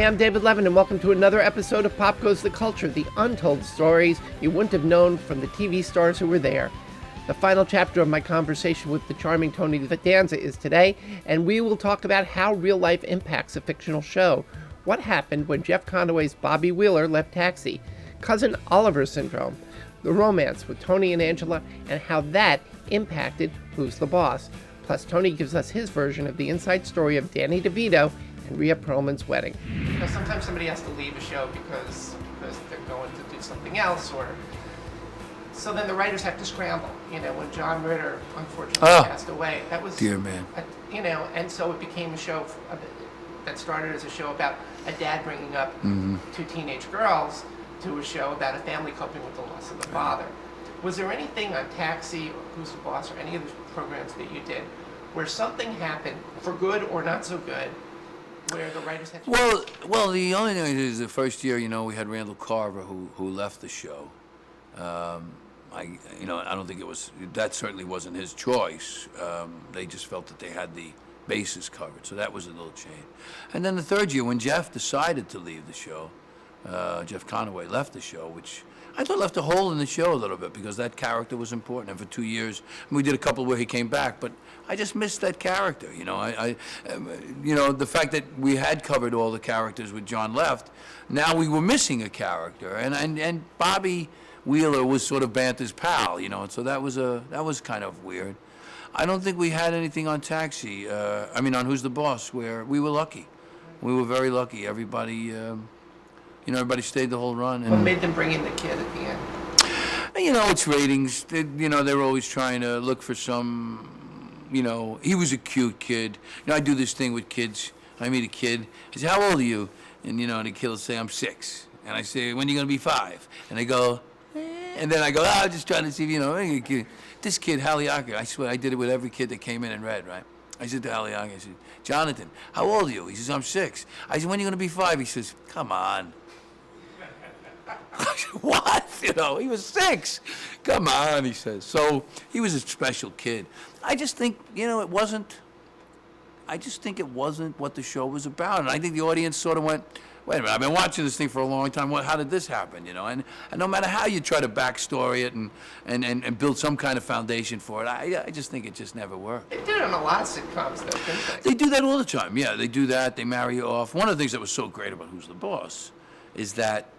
Hi, I'm David Levin, and welcome to another episode of Pop Goes the Culture, the untold stories you wouldn't have known from the TV stars who were there. The final chapter of my conversation with the charming Tony Danza is today, and we will talk about how real life impacts a fictional show. What happened when Jeff Conaway's Bobby Wheeler left Taxi, Cousin Oliver syndrome, the romance with Tony and Angela, and how that impacted Who's the Boss. Plus, Tony gives us his version of the inside story of Danny DeVito and Rhea Pearlman's wedding. You know, sometimes somebody has to leave a show because they're going to do something else, or so then the writers have to scramble. You know, when John Ritter unfortunately passed away, that was dear man. And so it became a show that started as a show about a dad bringing up two teenage girls to a show about a family coping with the loss of the father. Was there anything on Taxi or Who's the Boss or any of the programs that you did where something happened, for good or not so good, where the writers had to... Well, the only thing is the first year, we had Randall Carver who left the show. I don't think that certainly wasn't his choice. They just felt that they had the bases covered, so that was a little change. And then the third year, when Jeff decided to leave the show, Jeff Conaway left the show, which I thought left a hole in the show a little bit because that character was important. And for 2 years, we did a couple where he came back, but I just missed that character. The fact that we had covered all the characters with John left, now we were missing a character, and Bobby Wheeler was sort of Banter's pal, and so that was kind of weird. I don't think we had anything on Taxi. On Who's the Boss, where we were lucky. We were very lucky. Everybody. Everybody stayed the whole run. What made them bring in the kid at the end? It's ratings. They were always trying to look for some, he was a cute kid. I do this thing with kids. I meet a kid. I say, how old are you? And, the kid will say, I'm 6. And I say, when are you going to be 5? And they go, and then I go, I'm just trying to see if, this kid, Haliaka, I swear, I did it with every kid that came in and read, right? I said to Haliaka, I said, Jonathan, how old are you? He says, I'm 6. I said, when are you going to be 5? He says, come on. What? He was 6. Come on, he says. So he was a special kid. I just think, it wasn't what the show was about. And I think the audience sort of went, wait a minute, I've been watching this thing for a long time. How did this happen? And no matter how you try to backstory it and build some kind of foundation for it, I just think it just never worked. They did it on a lot of sitcoms, though, didn't they? They do that all the time. Yeah, they do that. They marry you off. One of the things that was so great about Who's the Boss is that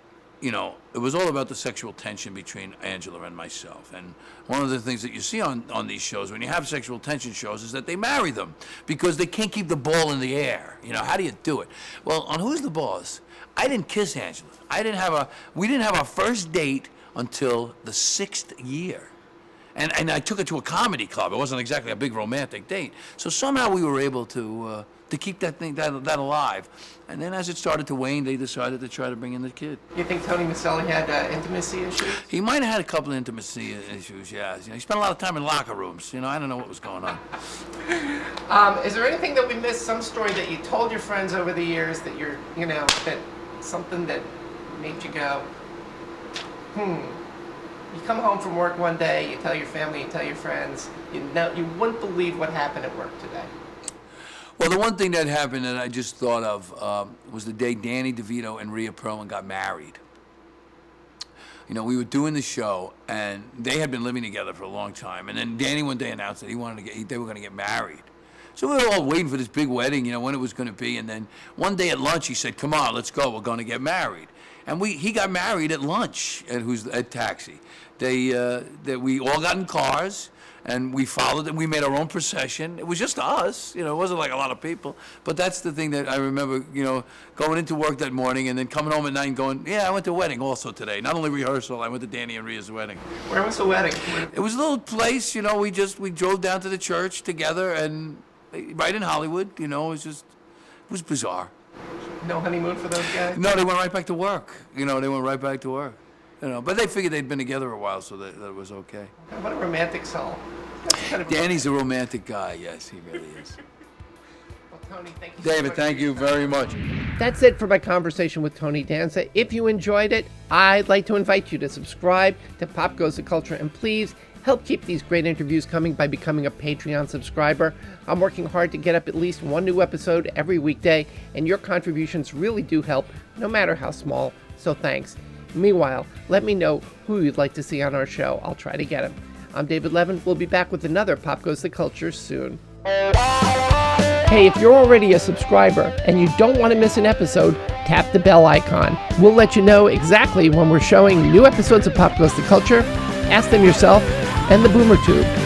it was all about the sexual tension between Angela and myself. And one of the things that you see on these shows, when you have sexual tension shows, is that they marry them because they can't keep the ball in the air. How do you do it? Well, on Who's the Boss, I didn't kiss Angela. We didn't have our first date until the 6th year. And I took her to a comedy club. It wasn't exactly a big romantic date. So somehow we were able to keep that alive. And then as it started to wane, they decided to try to bring in the kid. You think Tony Maselli had intimacy issues? He might have had a couple of intimacy issues, yeah. He spent a lot of time in locker rooms. I don't know what was going on. Is there anything that we missed, some story that you told your friends over the years that that something that made you go, You come home from work one day, you tell your family, you tell your friends, you wouldn't believe what happened at work today. Well, the one thing that happened that I just thought of was the day Danny DeVito and Rhea Pearlman got married. We were doing the show, and they had been living together for a long time. And then Danny one day announced that they were going to get married. So we were all waiting for this big wedding, when it was going to be. And then one day at lunch, he said, come on, let's go. We're going to get married. And he got married at lunch at Taxi. We all got in cars. And we followed them. We made our own procession. It was just us. It wasn't like a lot of people. But that's the thing that I remember, going into work that morning and then coming home at night and going, yeah, I went to a wedding also today. Not only rehearsal, I went to Danny and Rhea's wedding. Where was the wedding? It was a little place, we drove down to the church together and right in Hollywood, it was bizarre. No honeymoon for those guys? No, they went right back to work. They went right back to work. But they figured they'd been together a while, so that it was okay. What a romantic soul. Danny's a romantic guy, yes, he really is. Well, Tony. Thank you so David, much thank you very much. That's it for my conversation with Tony Danza. If you enjoyed it, I'd like to invite you to subscribe to Pop Goes the Culture, and please help keep these great interviews coming by becoming a Patreon subscriber. I'm working hard to get up at least one new episode every weekday, and your contributions really do help, no matter how small, so thanks. Meanwhile, let me know who you'd like to see on our show. I'll try to get him. I'm David Levin. We'll be back with another Pop Goes the Culture soon. Hey, if you're already a subscriber and you don't want to miss an episode, tap the bell icon. We'll let you know exactly when we're showing new episodes of Pop Goes the Culture, Ask Them Yourself, and The Boomer Tube.